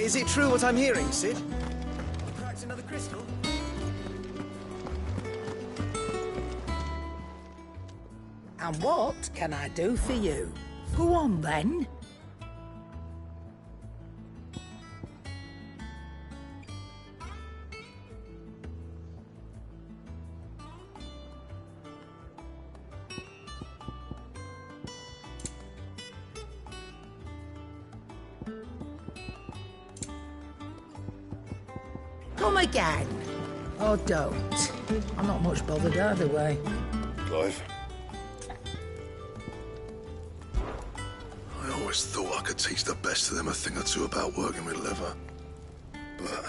Is it true what I'm hearing, Sid? Cracked another crystal? And what can I do for you? Go on, then. Come again. Or don't. I'm not much bothered either way. Clive. I always thought I could teach the best of them a thing or two about working with leather. But...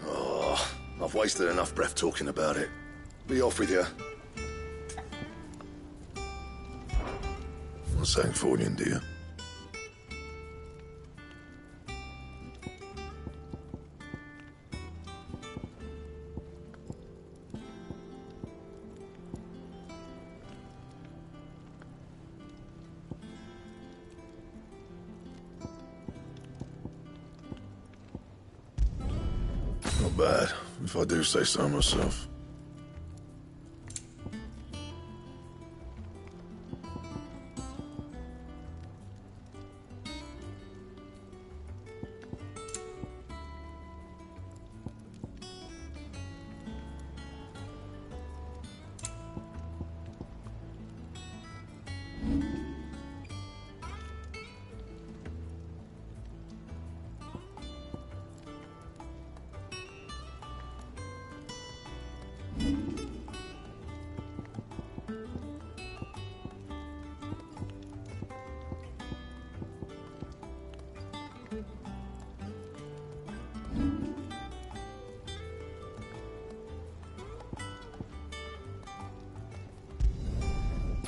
oh, I've wasted enough breath talking about it. Be off with you. Not saying for you, dear. Not bad, if I do say so myself.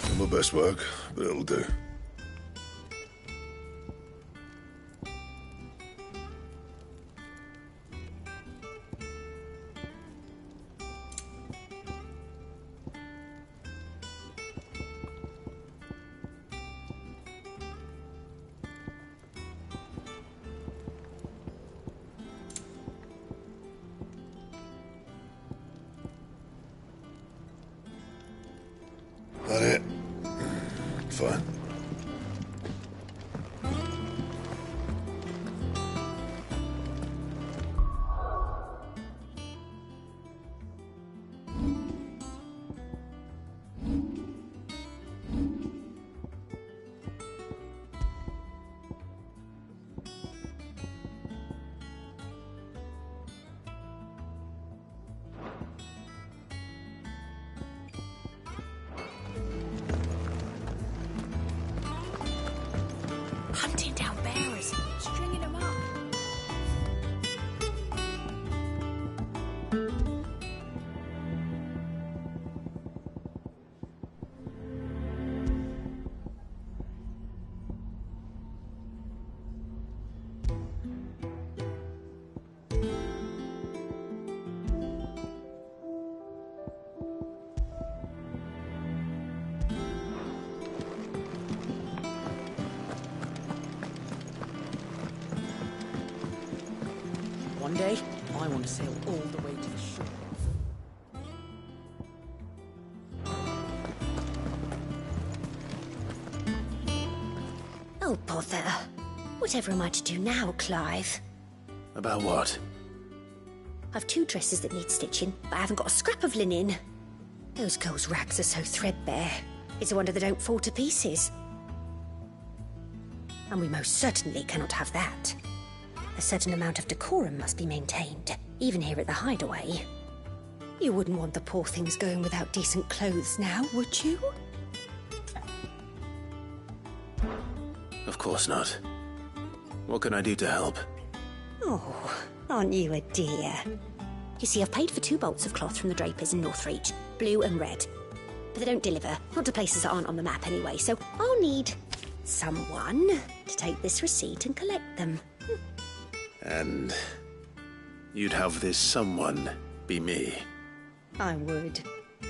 Not my best work, but it'll do. That it? Fine. Hunting down bearers, stringing them up. One day, I want to sail all the way to the shore. Oh, bother. Whatever am I to do now, Clive? About what? I've 2 dresses that need stitching, but I haven't got a scrap of linen. Those girls' rags are so threadbare. It's a wonder they don't fall to pieces. And we most certainly cannot have that. A certain amount of decorum must be maintained, even here at the Hideaway. You wouldn't want the poor things going without decent clothes now, would you? Of course not. What can I do to help? Oh, aren't you a dear? You see, I've paid for 2 bolts of cloth from the drapers in Northreach, blue and red. But they don't deliver, not to places that aren't on the map anyway, so I'll need someone to take this receipt and collect them. And you'd have this someone be me. I would.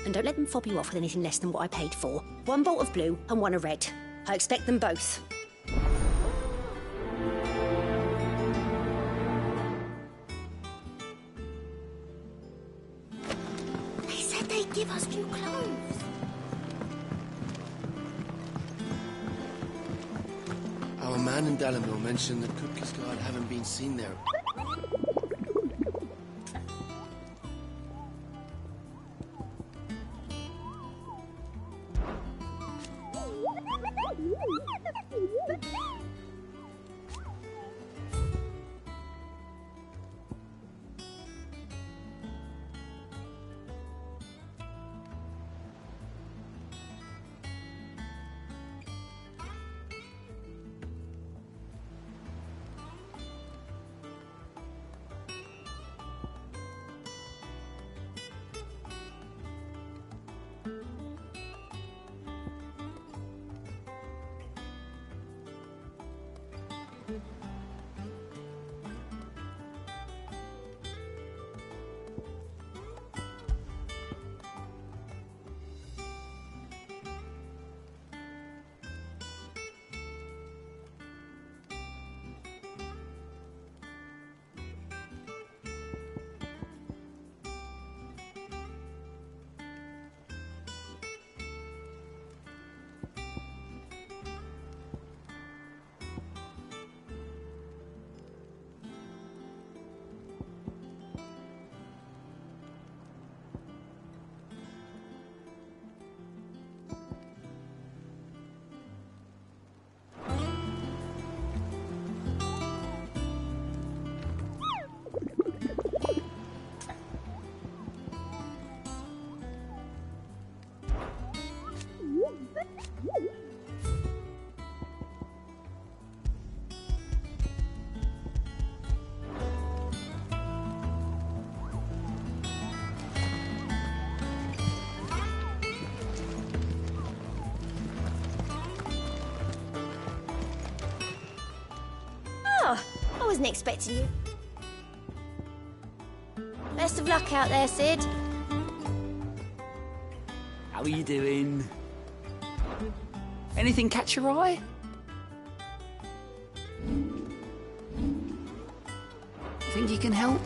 And don't let them fob you off with anything less than what I paid for. 1 bolt of blue and 1 of red. I expect them both. they give us new clothes? Our man in Dalamil mentioned that Kupka's guard haven't been seen there. Oh, I wasn't expecting you. Best of luck out there, Sid. How are you doing? Anything catch your eye? Think you can help?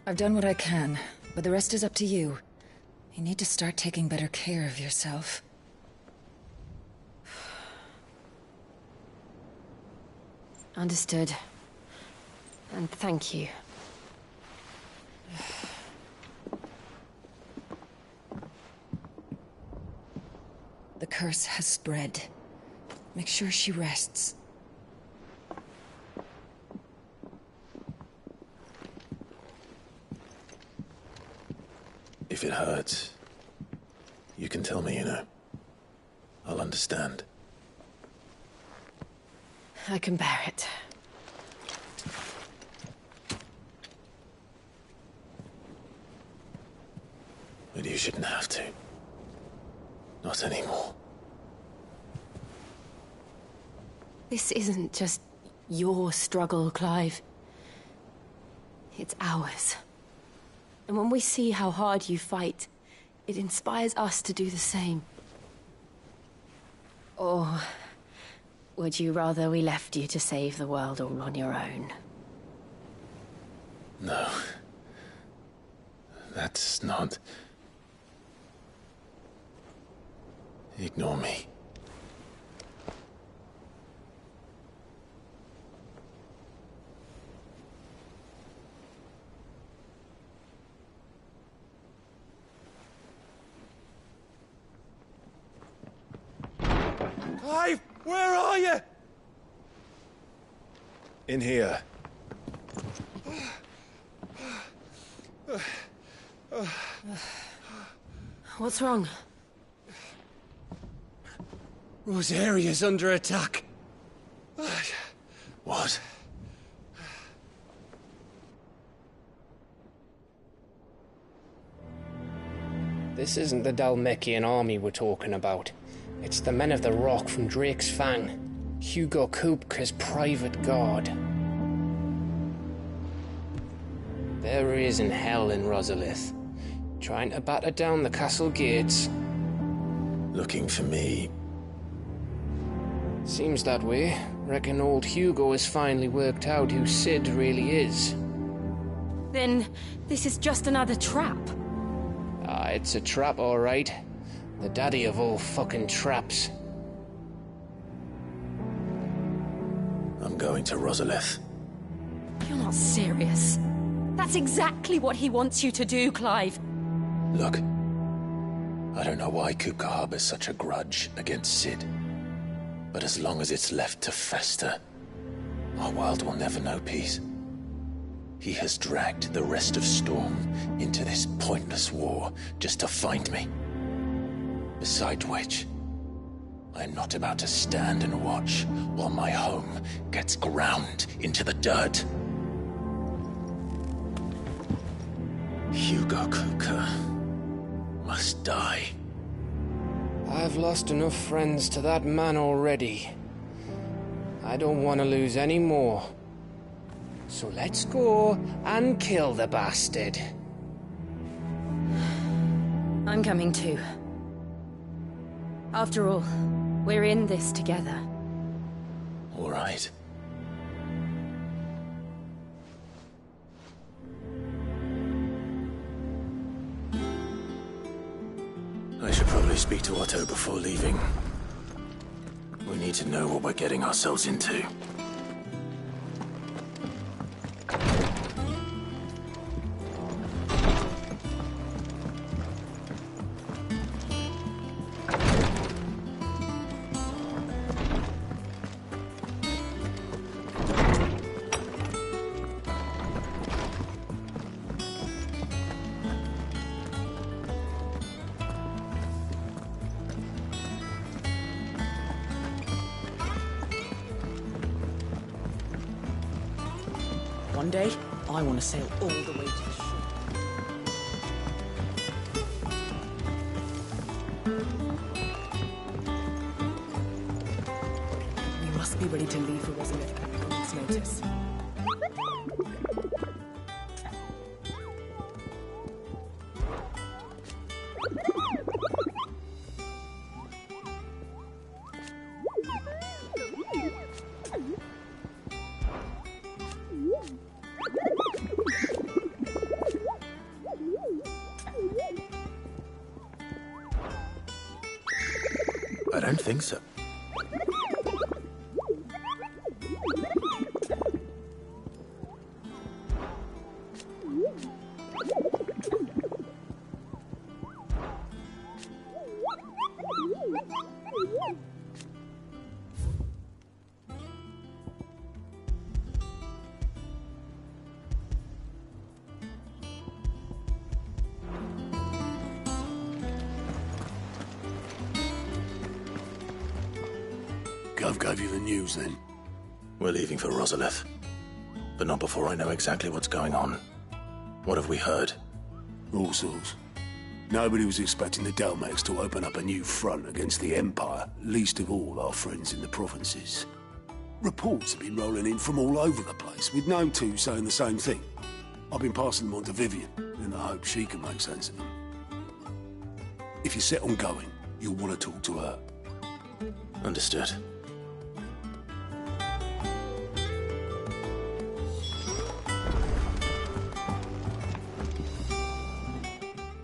I've done what I can, but the rest is up to you. You need to start taking better care of yourself. Understood. And thank you. The curse has spread. Make sure she rests. If it hurts, you can tell me, you know. I'll understand. I can bear it. But you shouldn't have to. Not anymore. This isn't just your struggle, Clive. It's ours. And when we see how hard you fight, it inspires us to do the same. Or would you rather we left you to save the world all on your own? No. That's not... Ignore me. Clive, where are you? In here. What's wrong? Rosaria's under attack. What? This isn't the Dalmekian army we're talking about. It's the men of the Rock from Drake's Fang. Hugo Kupka's private guard. There he is in hell in Rosalith, trying to batter down the castle gates. Looking for me. Seems that way. Reckon old Hugo has finally worked out who Sid really is. Then this is just another trap. Ah, it's a trap, all right. The daddy of all fucking traps. I'm going to Rosalith. You're not serious. That's exactly what he wants you to do, Clive. Look, I don't know why Kupka harbors such a grudge against Sid. But as long as it's left to fester, our world will never know peace. He has dragged the rest of Storm into this pointless war just to find me. Besides which, I'm not about to stand and watch while my home gets ground into the dirt. Hugo Kupka must die. I've lost enough friends to that man already. I don't want to lose any more. So let's go and kill the bastard. I'm coming too. After all, we're in this together. All right. I should probably speak to Otto before leaving. We need to know what we're getting ourselves into. One day, I want to sail all the way to the shore. We must be ready to leave for Rosalith at a moment's notice. I don't think so. Gov gave you the news then? We're leaving for Rosalith. But not before I know exactly what's going on. What have we heard? All sorts. Nobody was expecting the Dalmex to open up a new front against the Empire, least of all our friends in the provinces. Reports have been rolling in from all over the place, with no two saying the same thing. I've been passing them on to Vivian, in the hope she can make sense of them. If you're set on going, you'll want to talk to her. Understood.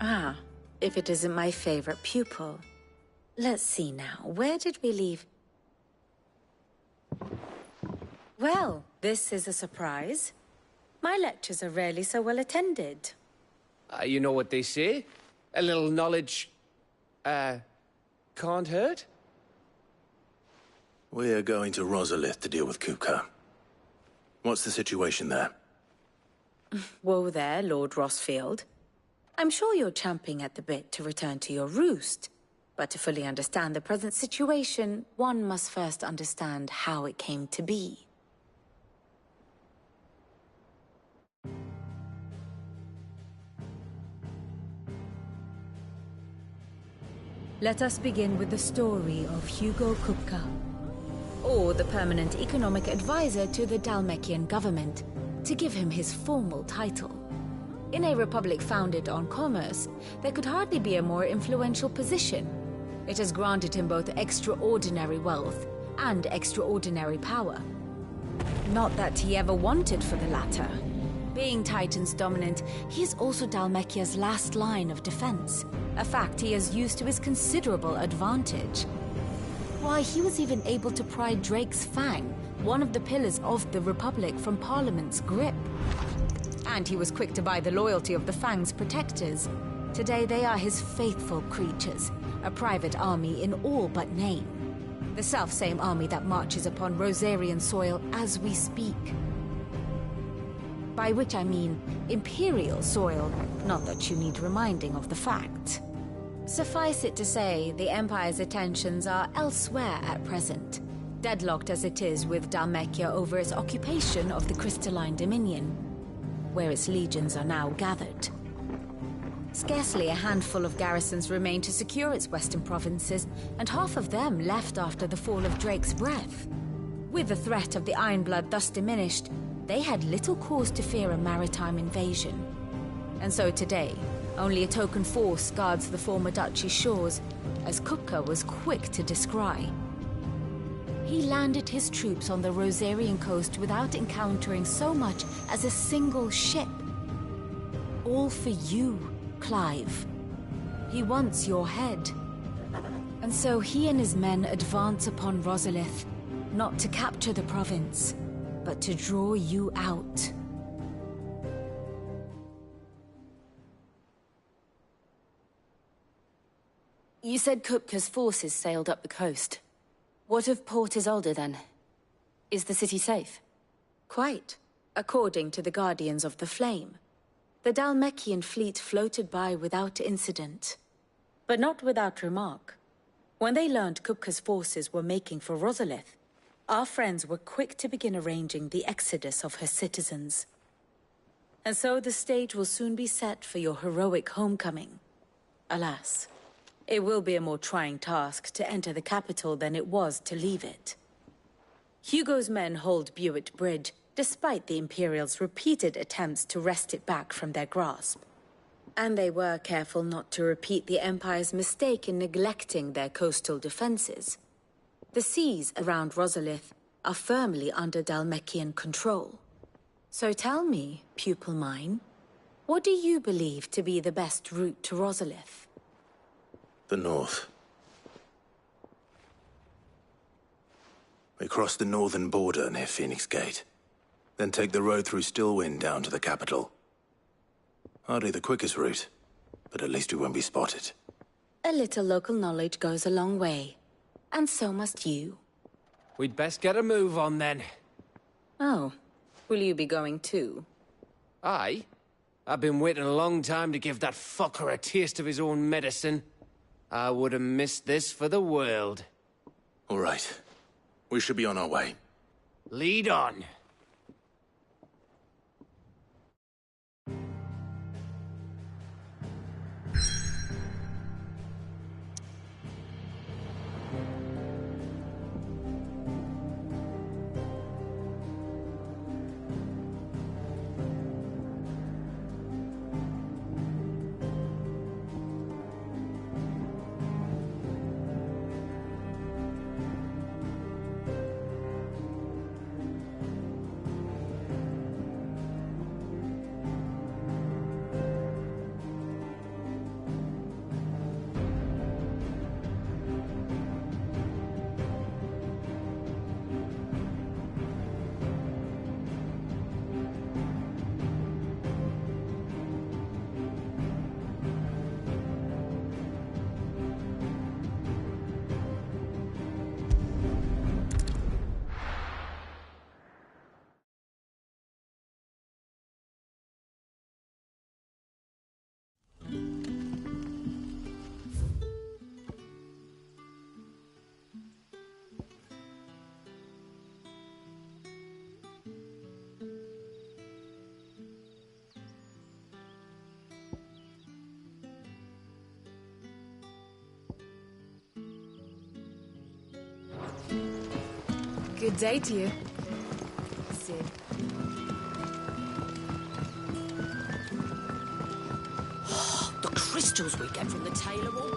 Ah, if it isn't my favorite pupil. Let's see now, where did we leave? Well, this is a surprise. My lectures are rarely so well attended. You know what they say? A little knowledge, can't hurt? We're going to Rosalith to deal with Kupka. What's the situation there? Whoa there, Lord Rossfield. I'm sure you're champing at the bit to return to your roost. But to fully understand the present situation, one must first understand how it came to be. Let us begin with the story of Hugo Kupka, or the permanent economic advisor to the Dalmekian government, to give him his formal title. In a republic founded on commerce, there could hardly be a more influential position. It has granted him both extraordinary wealth and extraordinary power. Not that he ever wanted for the latter. Being Titan's dominant, he is also Dhalmekia's last line of defense, a fact he has used to his considerable advantage. Why, he was even able to pry Drake's Fang, one of the pillars of the Republic, from Parliament's grip. And he was quick to buy the loyalty of the Fang's protectors. Today they are his faithful creatures, a private army in all but name. The self-same army that marches upon Rosarian soil as we speak. By which I mean Imperial soil, not that you need reminding of the fact. Suffice it to say, the Empire's attentions are elsewhere at present, deadlocked as it is with Dhalmekia over its occupation of the Crystalline Dominion, where its legions are now gathered. Scarcely a handful of garrisons remain to secure its western provinces, and half of them left after the fall of Drake's Breath. With the threat of the Ironblood thus diminished, they had little cause to fear a maritime invasion. And so today, only a token force guards the former duchy's shores, as Kupka was quick to descry. He landed his troops on the Rosarian coast without encountering so much as a single ship. All for you, Clive. He wants your head. And so he and his men advance upon Rosalith, not to capture the province, but to draw you out. You said Kupka's forces sailed up the coast. What of Port Isolde, then? Is the city safe? Quite, according to the Guardians of the Flame. The Dhalmekian fleet floated by without incident. But not without remark. When they learned Kupka's forces were making for Rosalith, our friends were quick to begin arranging the exodus of her citizens. And so the stage will soon be set for your heroic homecoming. Alas, it will be a more trying task to enter the capital than it was to leave it. Hugo's men hold Buett Bridge, despite the Imperials' repeated attempts to wrest it back from their grasp. And they were careful not to repeat the Empire's mistake in neglecting their coastal defenses. The seas around Rosalith are firmly under Dhalmekian control. So tell me, pupil mine, what do you believe to be the best route to Rosalith? The north. We cross the northern border near Phoenix Gate. Then take the road through Stillwind down to the capital. Hardly the quickest route, but at least we won't be spotted. A little local knowledge goes a long way. And so must you. We'd best get a move on then. Oh, will you be going too? Aye. I've been waiting a long time to give that fucker a taste of his own medicine. I would have missed this for the world. All right. We should be on our way. Lead on. Good day to you. Sid. The crystals we get from the tailor will...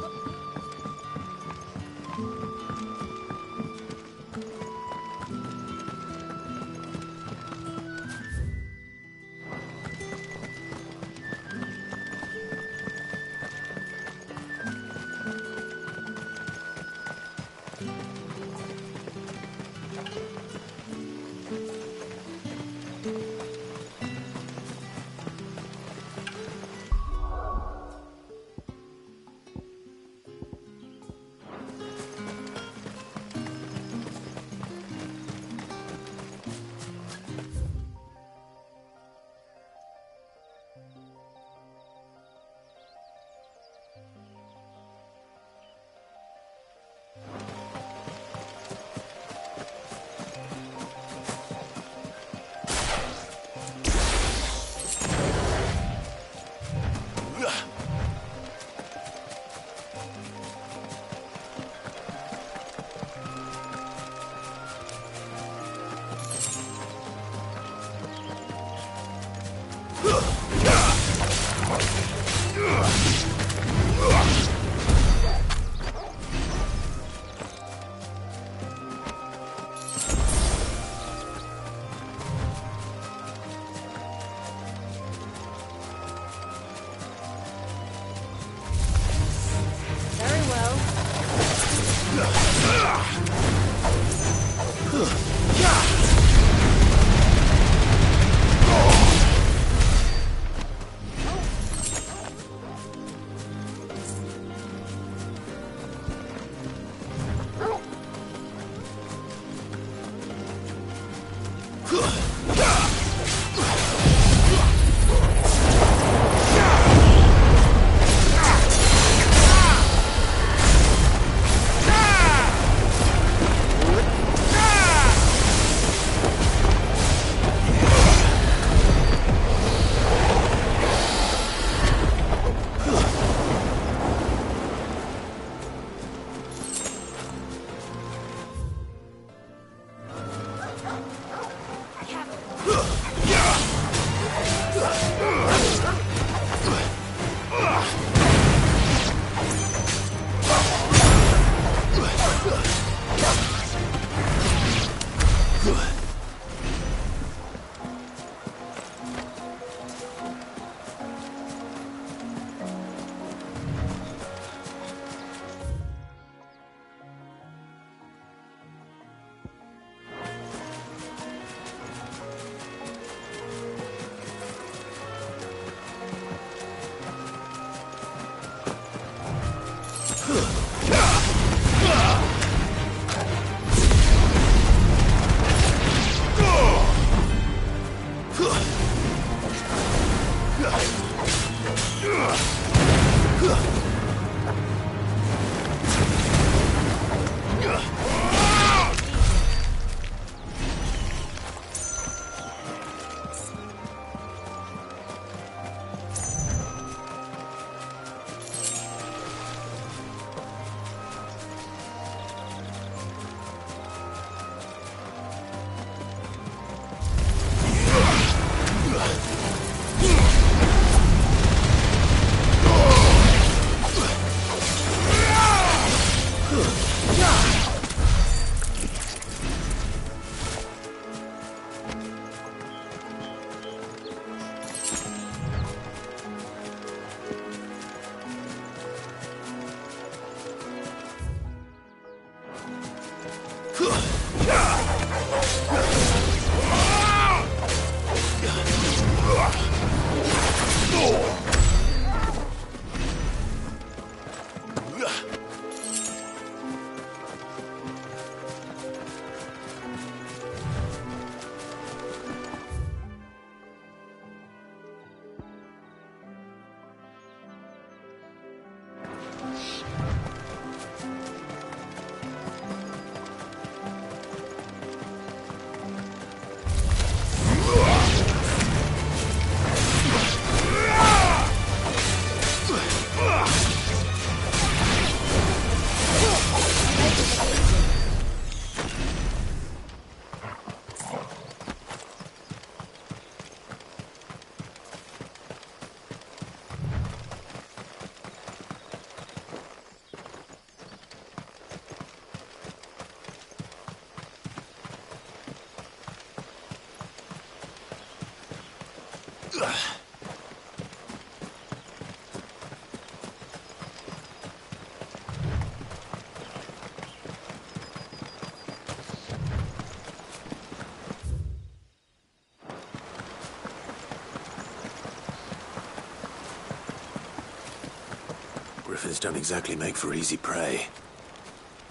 Griffins don't exactly make for easy prey.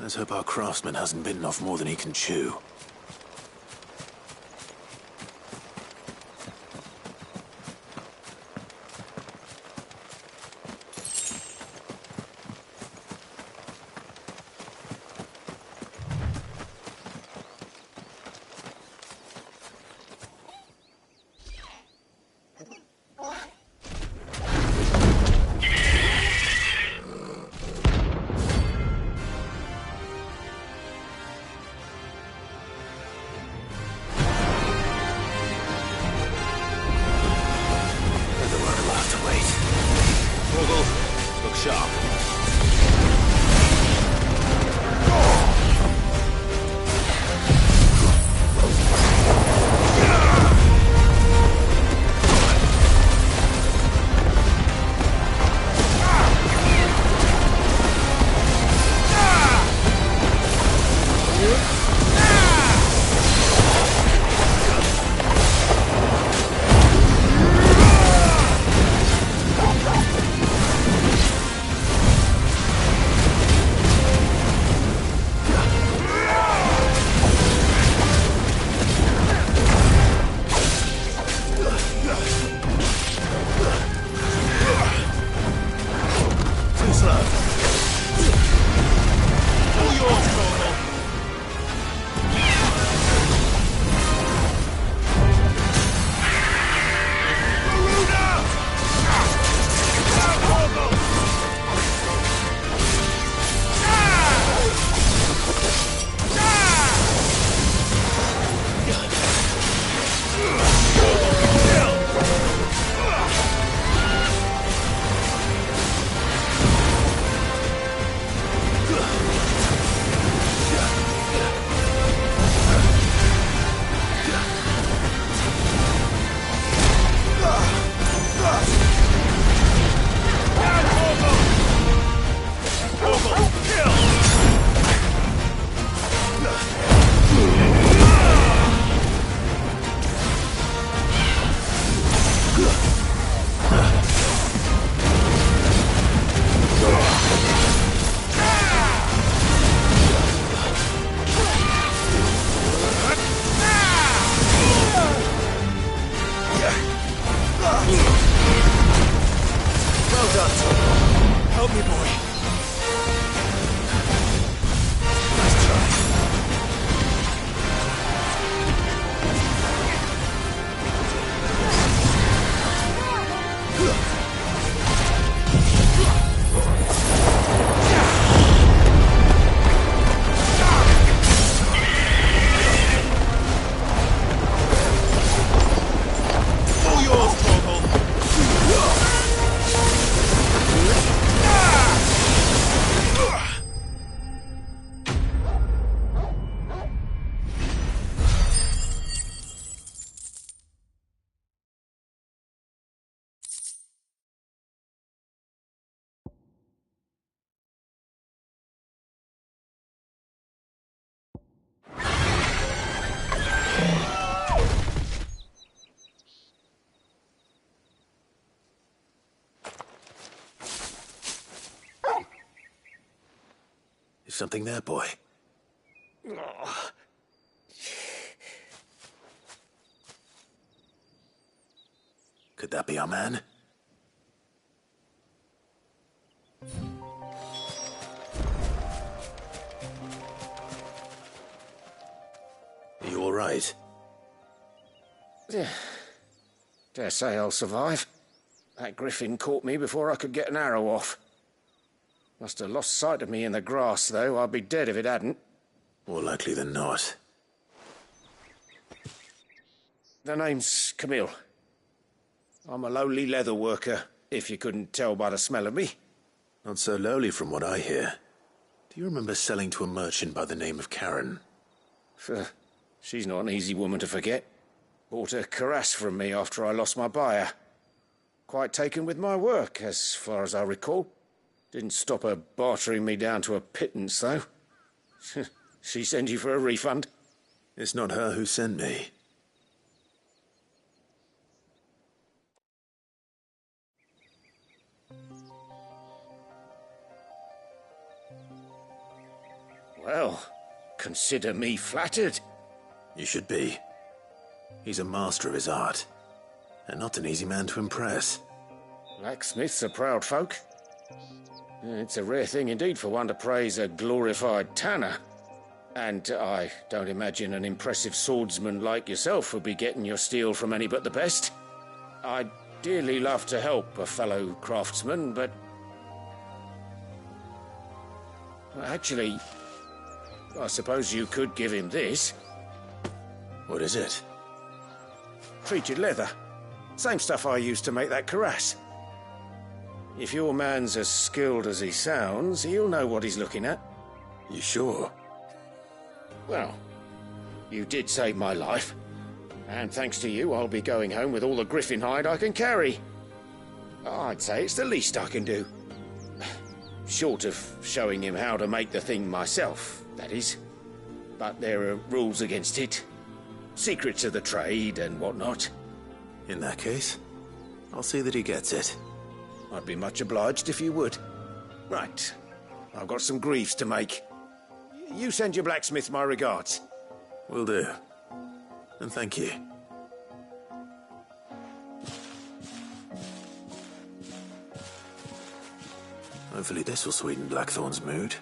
Let's hope our craftsman hasn't bitten off more than he can chew. Something there, boy? Could that be our man? Are you all right? Yeah. Dare say I'll survive. That griffin caught me before I could get an arrow off. Must have lost sight of me in the grass, though. I'd be dead if it hadn't. More likely than not. The name's Camille. I'm a lowly leather worker, if you couldn't tell by the smell of me. Not so lowly from what I hear. Do you remember selling to a merchant by the name of Karen? She's not an easy woman to forget. Bought a cuirass from me after I lost my buyer. Quite taken with my work, as far as I recall. Didn't stop her bartering me down to a pittance, though. She sent you for a refund? It's not her who sent me. Well, consider me flattered. You should be. He's a master of his art, and not an easy man to impress. Blacksmiths are proud folk. It's a rare thing indeed for one to praise a glorified tanner. And I don't imagine an impressive swordsman like yourself would be getting your steel from any but the best. I'd dearly love to help a fellow craftsman, but... Actually, I suppose you could give him this. What is it? Treated leather. Same stuff I used to make that cuirass. If your man's as skilled as he sounds, he'll know what he's looking at. You sure? Well, you did save my life. And thanks to you, I'll be going home with all the griffin hide I can carry. I'd say it's the least I can do. Short of showing him how to make the thing myself, that is. But there are rules against it. Secrets of the trade and whatnot. In that case, I'll see that he gets it. I'd be much obliged if you would. Right. I've got some greaves to make. You send your blacksmith my regards. Will do. And thank you. Hopefully this will sweeten Blackthorn's mood.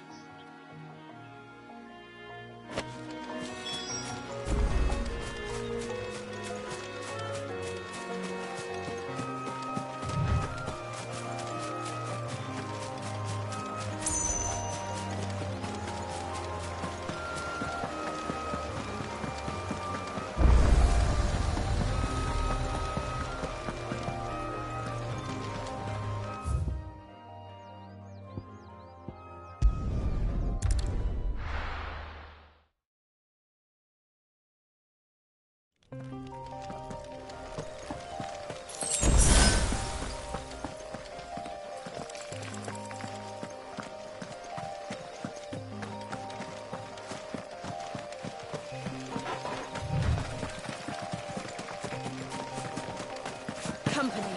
Company.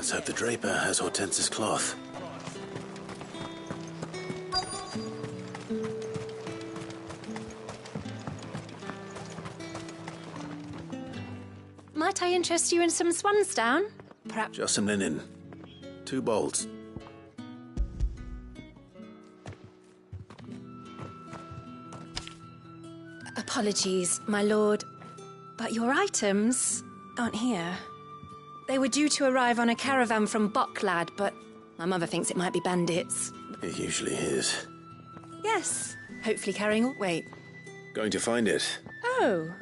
Let's hope the Draper has Hortense's cloth. Can't I interest you in some swansdown? Perhaps... Just some linen. 2 bolts. Apologies, my lord, but your items aren't here. They were due to arrive on a caravan from Boklad, but my mother thinks it might be bandits. It usually is. Yes, hopefully carrying... Wait. Going to find it. Oh.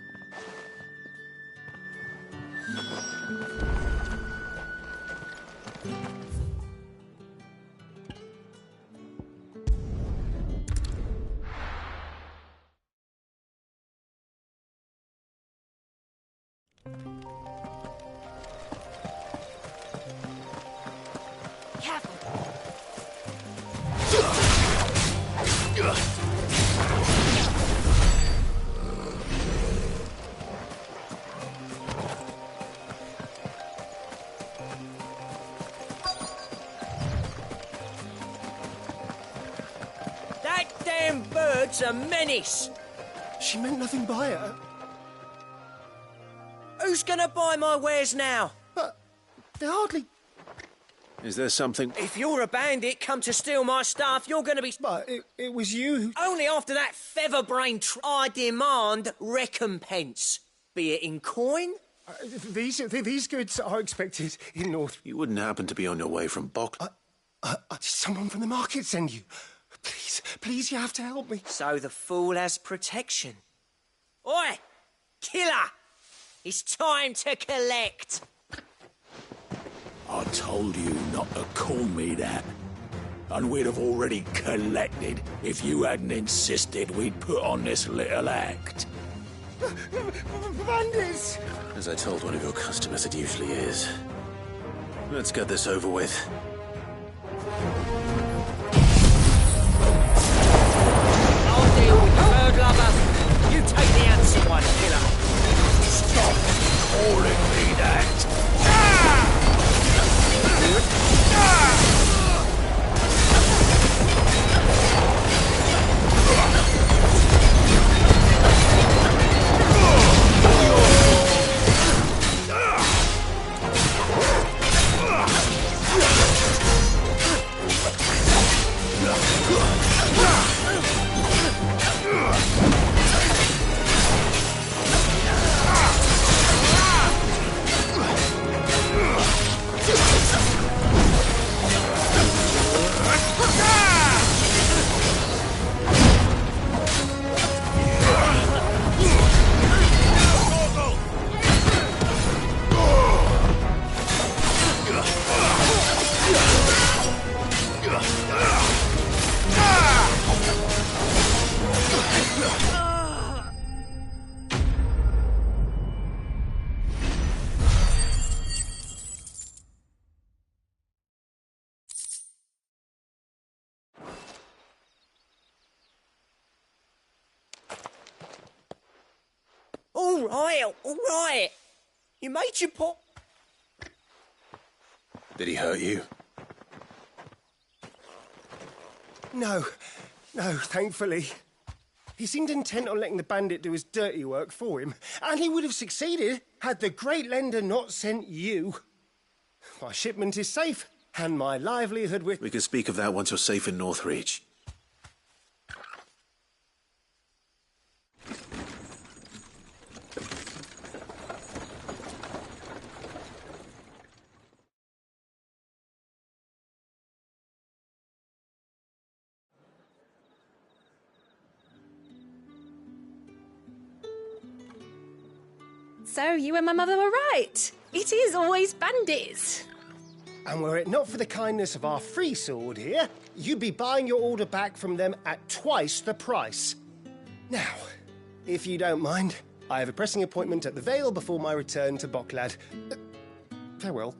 That damn bird's a menace! She meant nothing by it. Who's gonna buy my wares now? But they hardly... Is there something... If you're a bandit come to steal my stuff, you're gonna be... But it was you who... Only after that featherbrain I demand recompense. Be it in coin? These goods are expected in North... You wouldn't happen to be on your way from Bok... Did someone from the market send you? Please, you have to help me. So the fool has protection. Oi! Killer! It's time to collect! I told you not to call me that. And we'd have already collected if you hadn't insisted we'd put on this little act. Bandits! As I told one of your customers, it usually is. Let's get this over with. I'll deal with the bird lover. You take the handsome one, killer. Stop calling me that. All right. You made your pot. Did he hurt you? No, thankfully. He seemed intent on letting the bandit do his dirty work for him, and he would have succeeded had the great lender not sent you. My shipment is safe, and my livelihood with... We can speak of that once you're safe in Northreach. So you and my mother were right. It is always bandits. And were it not for the kindness of our free sword here, you'd be buying your order back from them at twice the price. Now, if you don't mind, I have a pressing appointment at the Vale before my return to Boklad. Farewell.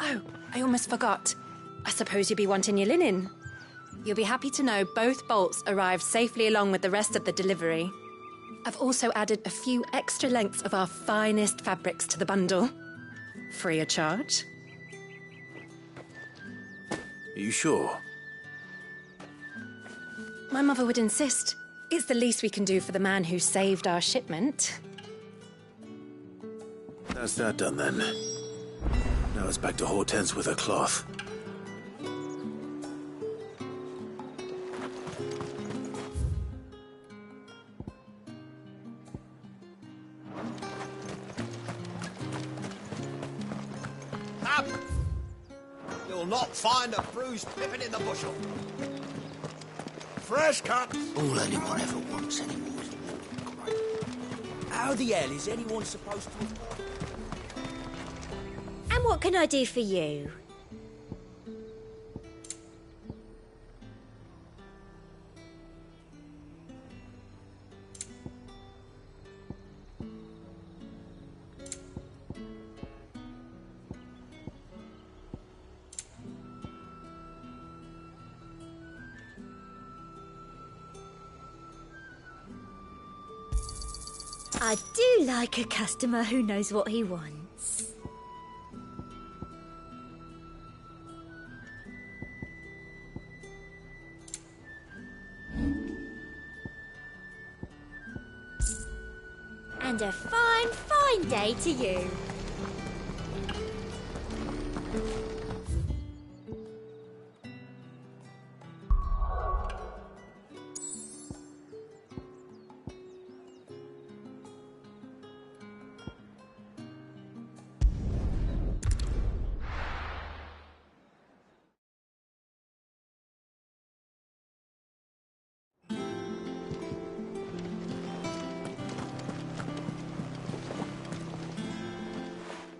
Oh, I almost forgot. I suppose you'll be wanting your linen. You'll be happy to know both bolts arrived safely along with the rest of the delivery. I've also added a few extra lengths of our finest fabrics to the bundle. Free of charge. Are you sure? My mother would insist. It's the least we can do for the man who saved our shipment. That's that done then. Now it's back to Hortense with her cloth. Up! You'll not find a bruised pippin in the bushel. Fresh cut. All anyone ever wants anymore is water. How the hell is anyone supposed to... And what can I do for you? I do like a customer who knows what he wants. And a fine, fine day to you.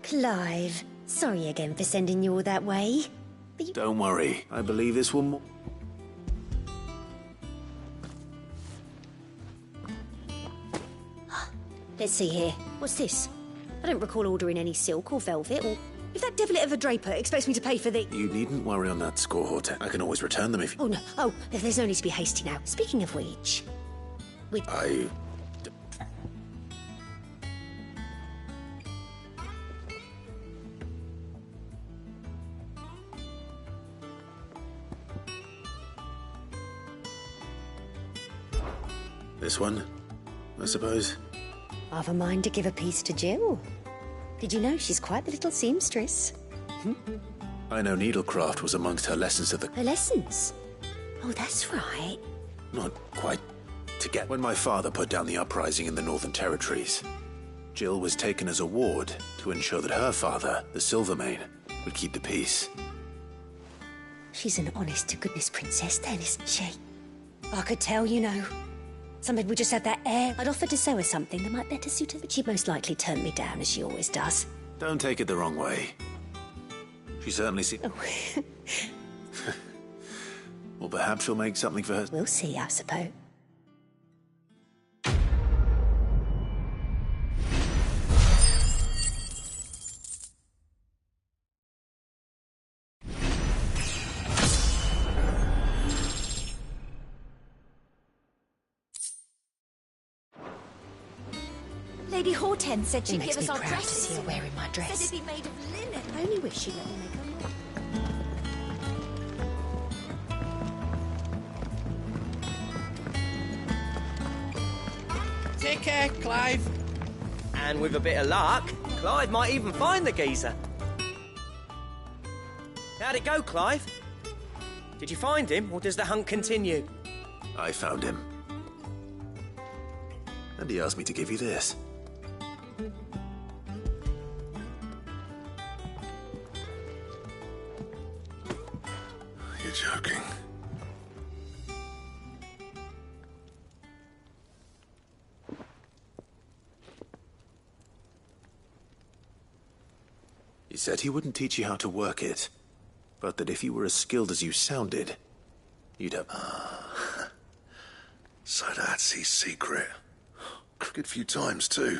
Clive, sorry again for sending you all that way. Don't worry. I believe this will... Let's see here. What's this? I don't recall ordering any silk or velvet, or if that devilit of a draper expects me to pay for the... You needn't worry on that score, Hortense. I can always return them if... Oh, no. Oh, there's no need to be hasty now. Speaking of which... This one, I suppose. I've a mind to give a piece to Jill. Did you know she's quite the little seamstress? I know needlecraft was amongst her lessons at the... Her lessons? Oh, that's right. Not quite to get... When my father put down the uprising in the Northern Territories, Jill was taken as a ward to ensure that her father, the Silvermane, would keep the peace. She's an honest-to-goodness princess then, isn't she? I could tell, you know. Somebody would just have that air. I'd offered to sew her something that might better suit her, but she'd most likely turn me down, as she always does. Don't take it the wrong way. She certainly seems... Oh. Well, perhaps she'll make something for her... We'll see, I suppose. Lady Hortense said she'd give us our dresses. To see her wearing my dress. Said it'd be made of linen. I only wish she'd let me make her. Take care, Clive. And with a bit of luck, Clive might even find the geezer. How'd it go, Clive? Did you find him, or does the hunt continue? I found him. And he asked me to give you this. You're joking. He said he wouldn't teach you how to work it, but that if you were as skilled as you sounded, you'd have... So that's his secret. Crooked few times, too.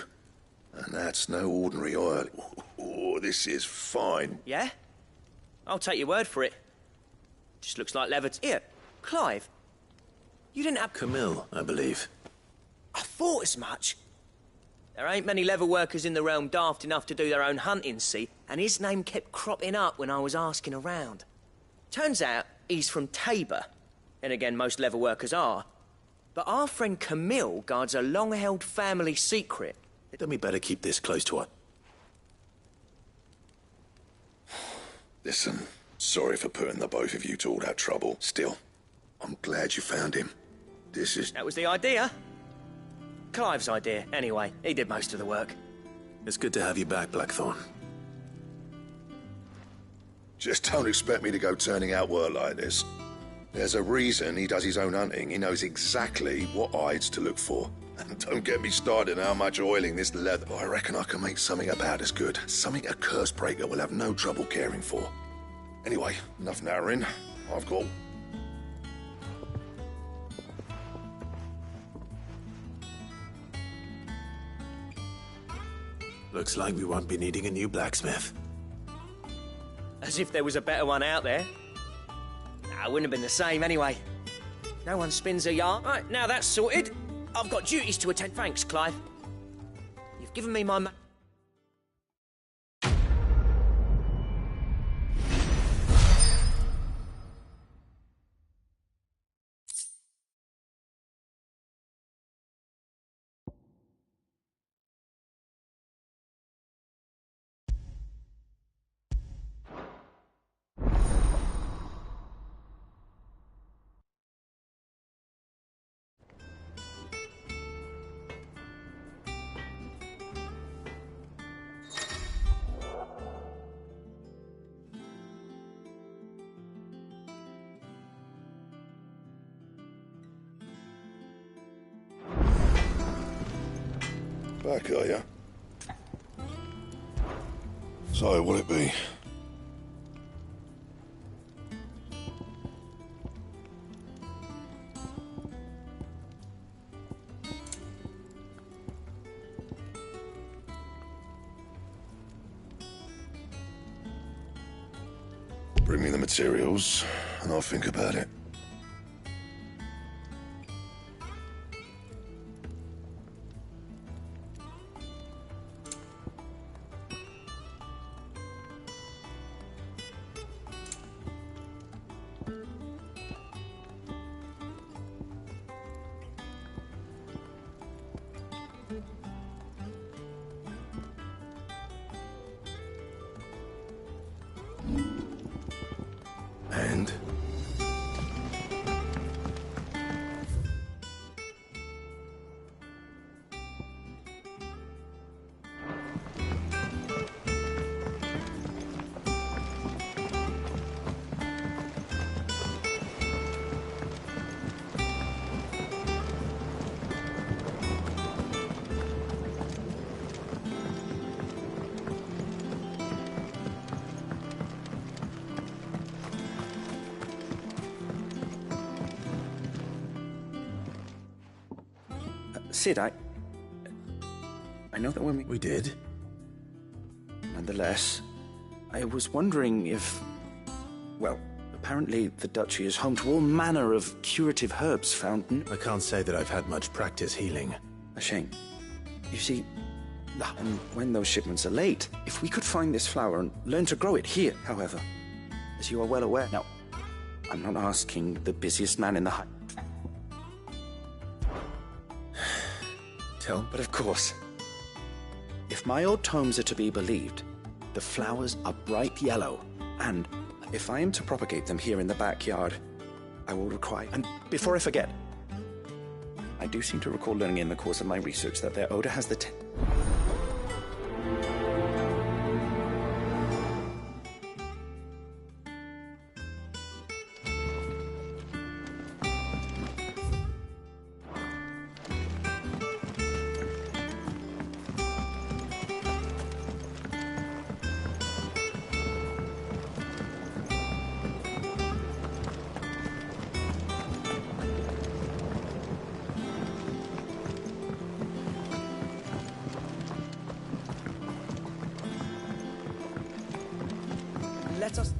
And that's no ordinary oil. Oh, this is fine. Yeah? I'll take your word for it. Just looks like leather... Here, Clive. You didn't have... Camille, I believe. I thought as much. There ain't many leather workers in the realm daft enough to do their own hunting, see? And his name kept cropping up when I was asking around. Turns out he's from Tabor. And again, most leather workers are. But our friend Camille guards a long-held family secret. Then we better keep this close to her. Listen, sorry for putting the both of you to all that trouble. Still, I'm glad you found him. This is... That was the idea. Clive's idea, anyway. He did most of the work. It's good to have you back, Blackthorn. Just don't expect me to go turning out work like this. There's a reason he does his own hunting. He knows exactly what hides to look for. And don't get me started on how much oiling this leather. I reckon I can make something about as good. Something a curse breaker will have no trouble caring for. Anyway, enough narrowing. I've got... Looks like we won't be needing a new blacksmith. As if there was a better one out there. Nah, it wouldn't have been the same anyway. No one spins a yarn. Right, now that's sorted. I've got duties to attend. Thanks, Clive. You've given me my... Back, are ya? So, what'll it be? Bring me the materials, and I'll think about it. And? Sid, I know that when we did. Nonetheless, I was wondering if... Well, apparently the Duchy is home to all manner of curative herbs found... I can't say that I've had much practice healing. A shame. You see, and when those shipments are late, if we could find this flower and learn to grow it here, however, as you are well aware... Now, I'm not asking the busiest man in the hut. But of course, if my old tomes are to be believed, the flowers are bright yellow, and if I am to propagate them here in the backyard, I will require... And before I forget, I do seem to recall learning in the course of my research that their odor has the... Let us...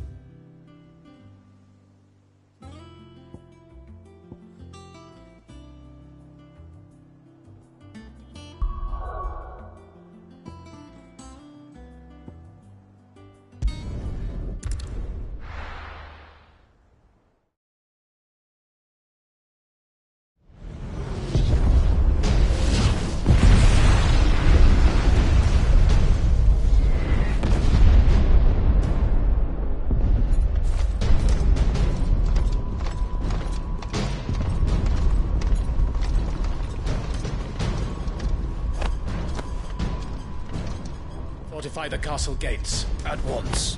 Fortify the castle gates, at once.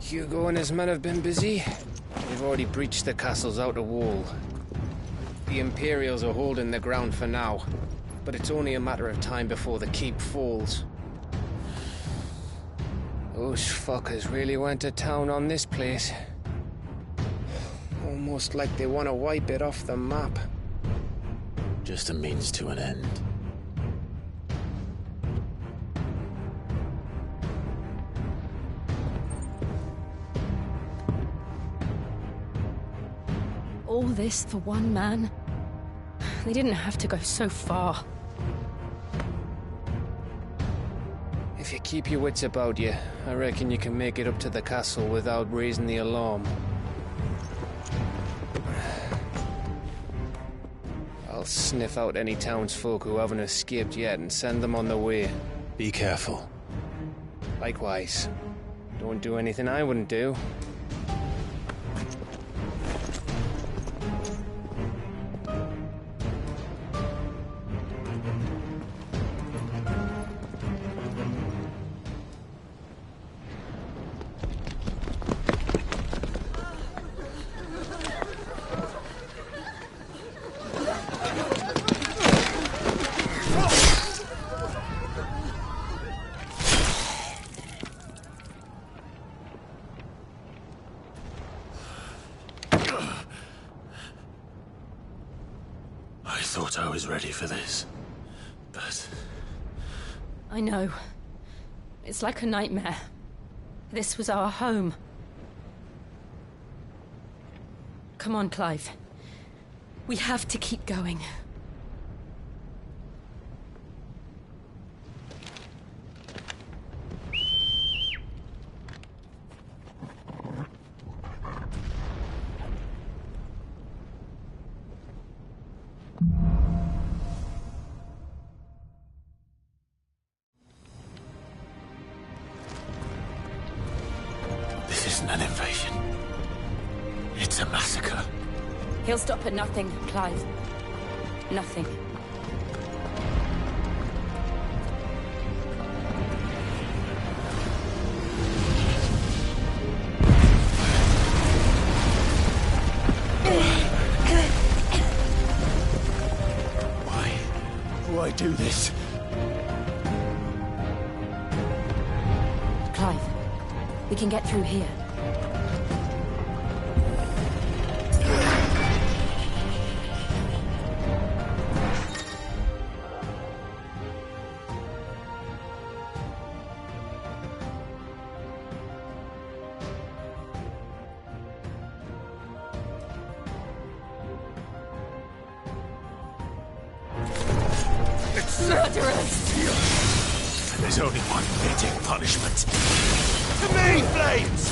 Hugo and his men have been busy. They've already breached the castle's outer wall. The Imperials are holding the ground for now, but it's only a matter of time before the keep falls. Those fuckers really went to town on this place. Almost like they want to wipe it off the map. Just a means to an end. All this for one man? They didn't have to go so far. If you keep your wits about you, I reckon you can make it up to the castle without raising the alarm. I'll sniff out any townsfolk who haven't escaped yet and send them on their way. Be careful. Likewise. Don't do anything I wouldn't do. I thought I was ready for this, but... I know. It's like a nightmare. This was our home. Come on, Clive. We have to keep going. This isn't an invasion. It's a massacre. He'll stop at nothing, Clive. Nothing. Why do this? Clive, we can get through here. Murderers! There's only one fitting punishment. To me, Flames!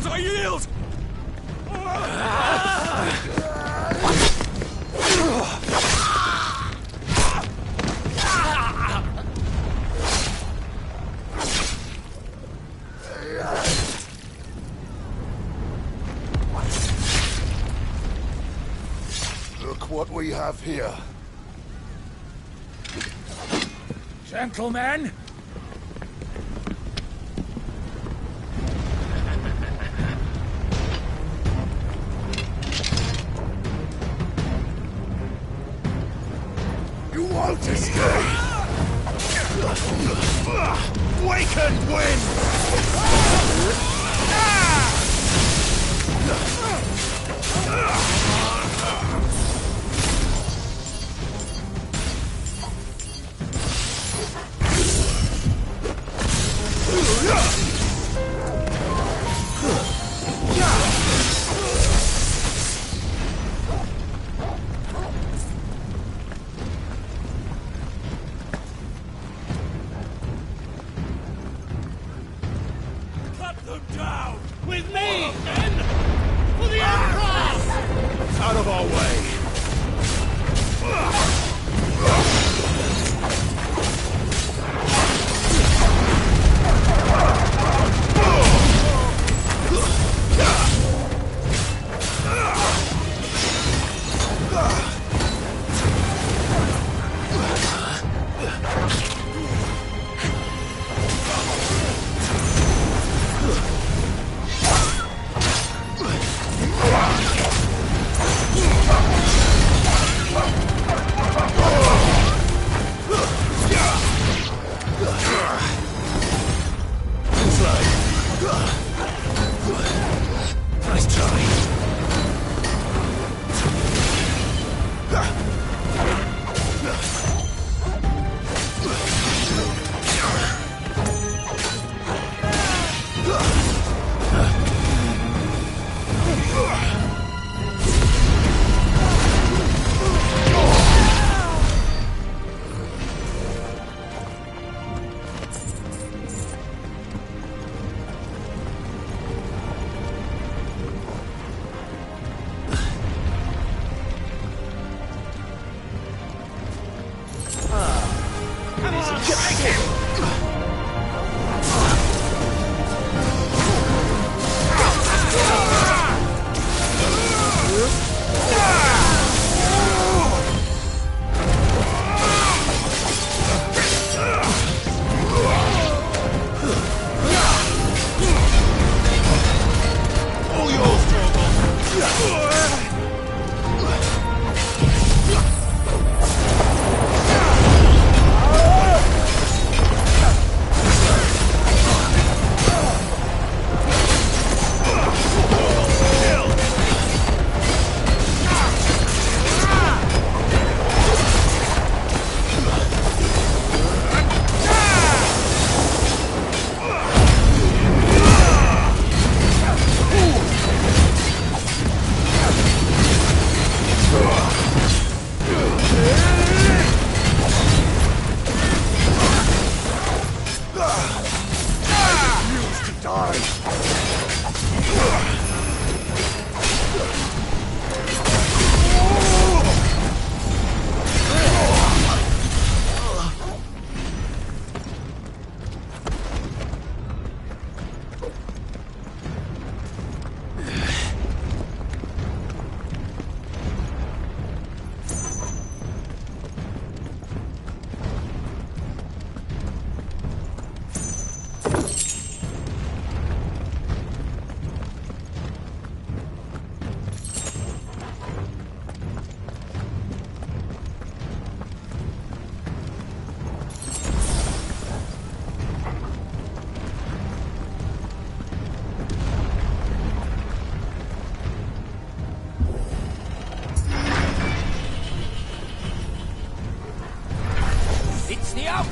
I yield! Look what we have here. Gentlemen! won't escape! Wakened wind! Cut them down! With me, men! For the Emperor! Out of our way! Nice try.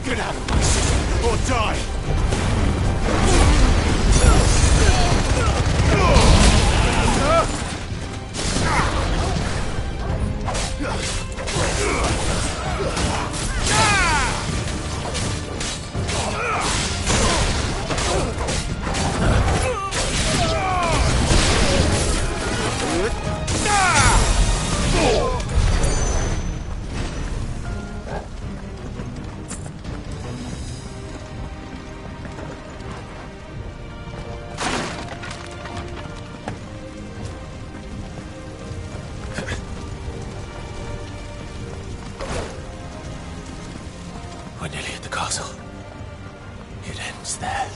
Get out of my city, or die! We're nearly at the castle. It ends there.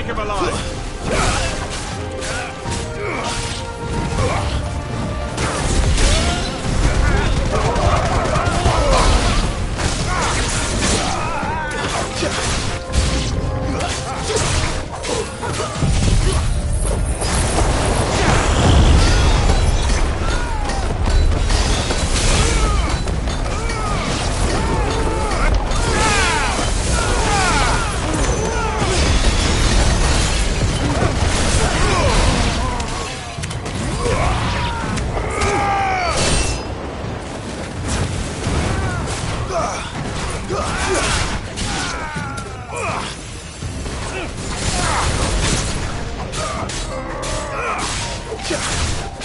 him alive!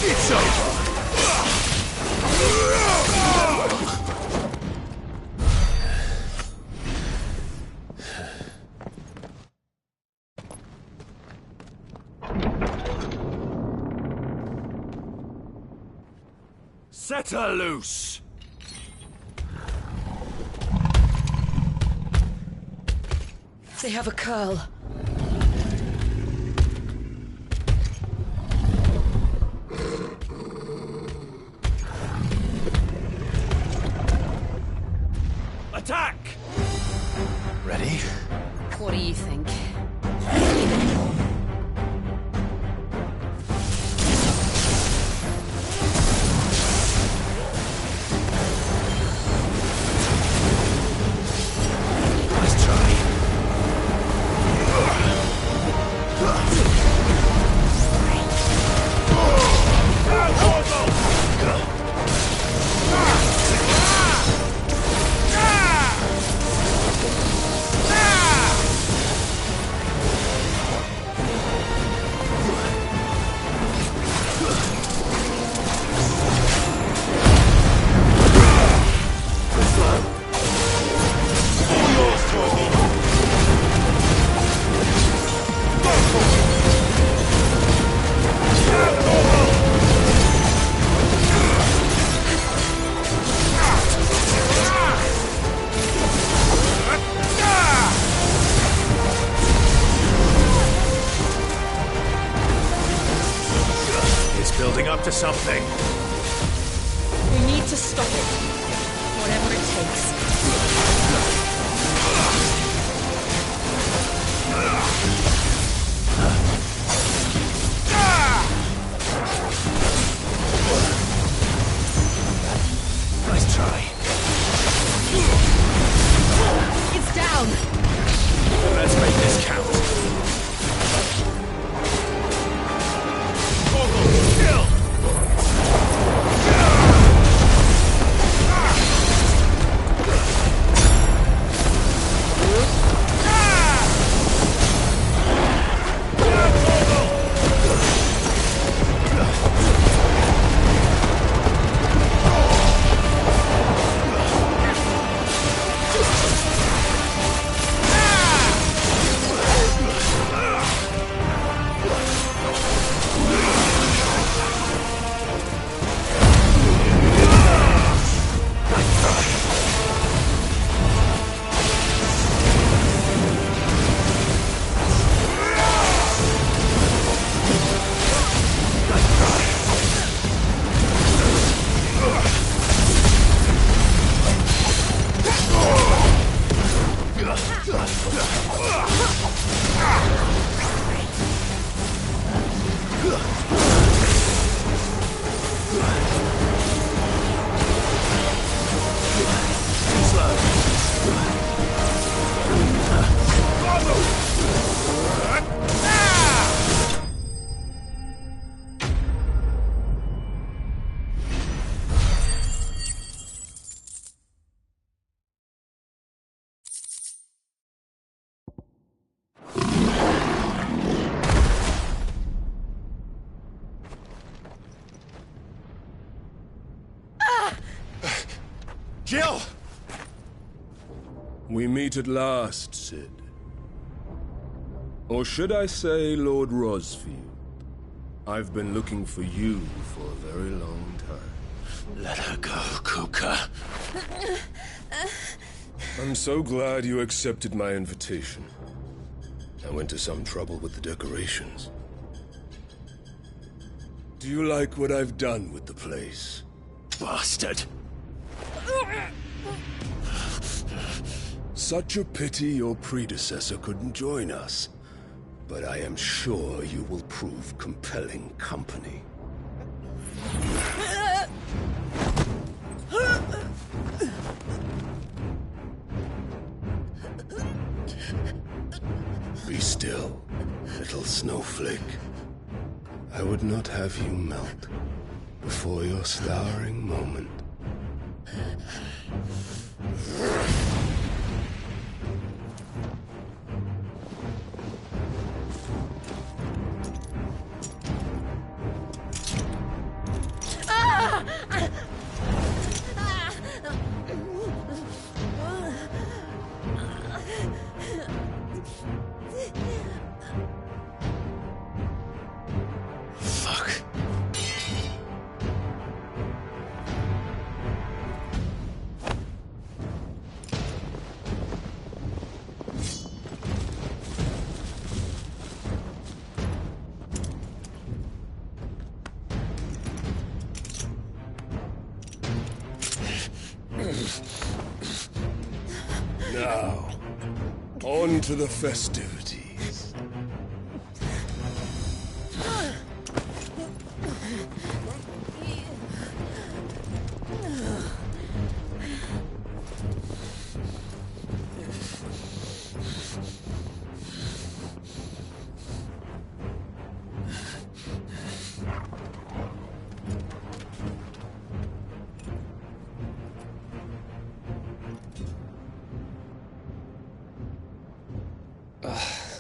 It's over! Set her loose! They have a curl. Attack! Ready? What do you think? Let's try. Building up to something. We need to stop it. Whatever it takes. Nice try. It's down! Let's make this count. Kill! Jill! We meet at last, Sid. Or should I say, Lord Rosfield? I've been looking for you for a very long time. Let her go, Kuka. I'm so glad you accepted my invitation. I went to some trouble with the decorations. Do you like what I've done with the place? Bastard! Such a pity your predecessor couldn't join us. But I am sure you will prove compelling company. Be still, little snowflake. I would not have you melt before your flowering moment. Now, on to the festivities.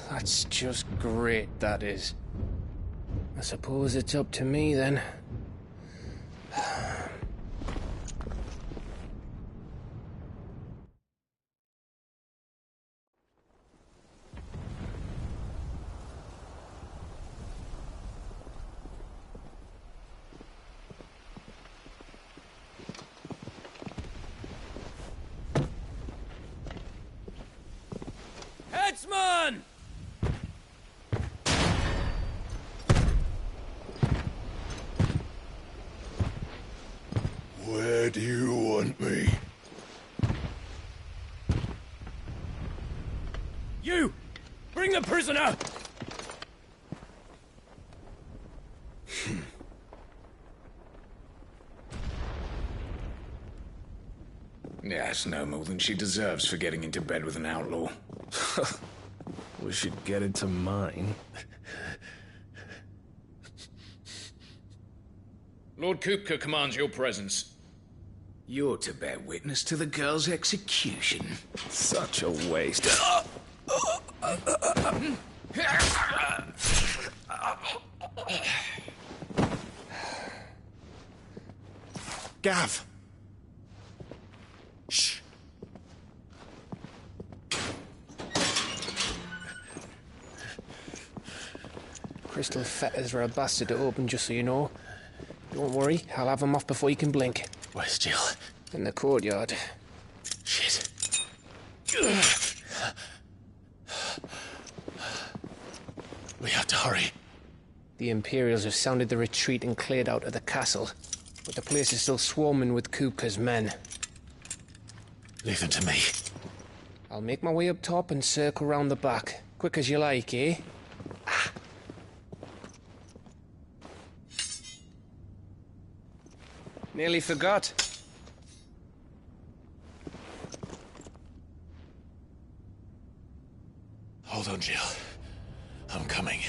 That's just great, that is. I suppose it's up to me, then. Headsman! Where do you want me? You! Bring the prisoner! Yes, no more than she deserves for getting into bed with an outlaw. We should get into mine. Lord Kupka commands your presence. You're to bear witness to the girl's execution. Such a waste. Gav! Shh! Crystal fetters are a bastard to open, just so you know. Don't worry, I'll have them off before you can blink. Where's Jill? In the courtyard. Shit. We have to hurry. The Imperials have sounded the retreat and cleared out of the castle, but the place is still swarming with Kupka's men. Leave them to me. I'll make my way up top and circle round the back. Quick as you like, eh? Nearly forgot. Hold on, Jill. I'm coming.